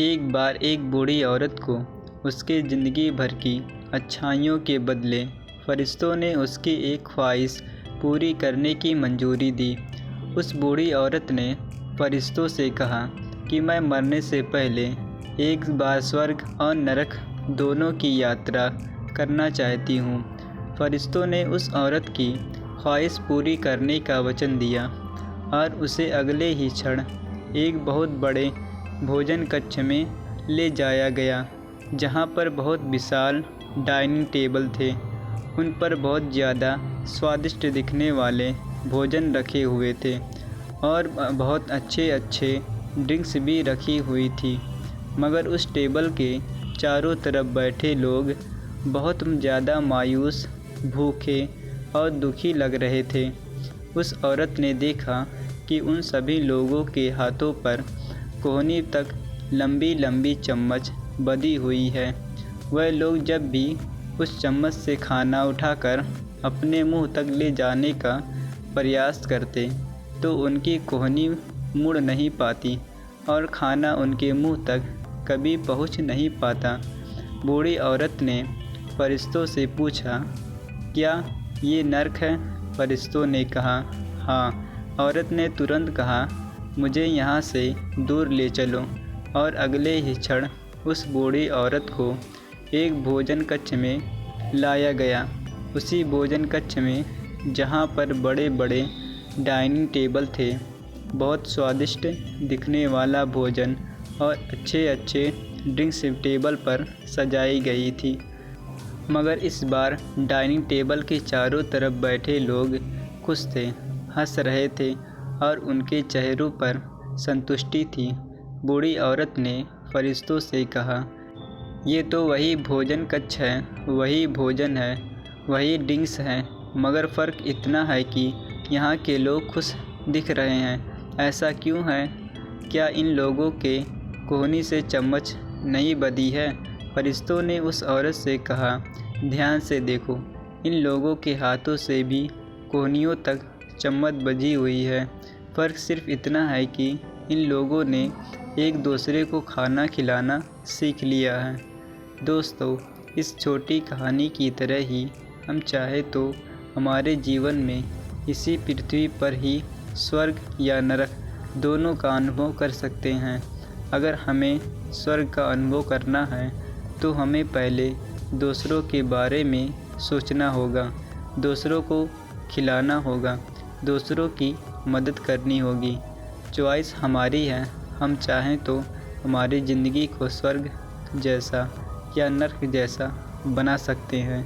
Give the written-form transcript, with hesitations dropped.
एक बार एक बूढ़ी औरत को उसके ज़िंदगी भर की अच्छाइयों के बदले फरिश्तों ने उसकी एक ख्वाहिश पूरी करने की मंजूरी दी। उस बूढ़ी औरत ने फरिश्तों से कहा कि मैं मरने से पहले एक बार स्वर्ग और नरक दोनों की यात्रा करना चाहती हूँ। फरिश्तों ने उस औरत की ख्वाहिश पूरी करने का वचन दिया और उसे अगले ही क्षण एक बहुत बड़े भोजन कक्ष में ले जाया गया, जहाँ पर बहुत विशाल डाइनिंग टेबल थे। उन पर बहुत ज़्यादा स्वादिष्ट दिखने वाले भोजन रखे हुए थे और बहुत अच्छे अच्छे ड्रिंक्स भी रखी हुई थी। मगर उस टेबल के चारों तरफ बैठे लोग बहुत ज़्यादा मायूस, भूखे और दुखी लग रहे थे। उस औरत ने देखा कि उन सभी लोगों के हाथों पर कोहनी तक लंबी लंबी चम्मच बंधी हुई है। वह लोग जब भी उस चम्मच से खाना उठाकर अपने मुंह तक ले जाने का प्रयास करते तो उनकी कोहनी मुड़ नहीं पाती और खाना उनके मुंह तक कभी पहुंच नहीं पाता। बूढ़ी औरत ने फरिश्तों से पूछा, क्या ये नर्क है? फरिश्तों ने कहा, हाँ। औरत ने तुरंत कहा, मुझे यहाँ से दूर ले चलो। और अगले ही क्षण उस बूढ़ी औरत को एक भोजन कक्ष में लाया गया। उसी भोजन कक्ष में जहाँ पर बड़े बड़े डाइनिंग टेबल थे, बहुत स्वादिष्ट दिखने वाला भोजन और अच्छे अच्छे ड्रिंक्स टेबल पर सजाई गई थी। मगर इस बार डाइनिंग टेबल के चारों तरफ बैठे लोग खुश थे, हंस रहे थे और उनके चेहरों पर संतुष्टि थी। बूढ़ी औरत ने फरिश्तों से कहा, ये तो वही भोजन कक्ष है, वही भोजन है, वही ड्रिंक्स हैं, मगर फ़र्क इतना है कि यहाँ के लोग खुश दिख रहे हैं। ऐसा क्यों है? क्या इन लोगों के कोहनी से चम्मच नहीं बंधी है? फरिश्तों ने उस औरत से कहा, ध्यान से देखो, इन लोगों के हाथों से भी कोहनियों तक चम्मच बंधी हुई है। फ़र्क सिर्फ इतना है कि इन लोगों ने एक दूसरे को खाना खिलाना सीख लिया है। दोस्तों, इस छोटी कहानी की तरह ही हम चाहे तो हमारे जीवन में इसी पृथ्वी पर ही स्वर्ग या नरक दोनों का अनुभव कर सकते हैं। अगर हमें स्वर्ग का अनुभव करना है तो हमें पहले दूसरों के बारे में सोचना होगा, दूसरों को खिलाना होगा, दूसरों की मदद करनी होगी। चॉइस हमारी है, हम चाहें तो हमारी ज़िंदगी को स्वर्ग जैसा या नर्क जैसा बना सकते हैं।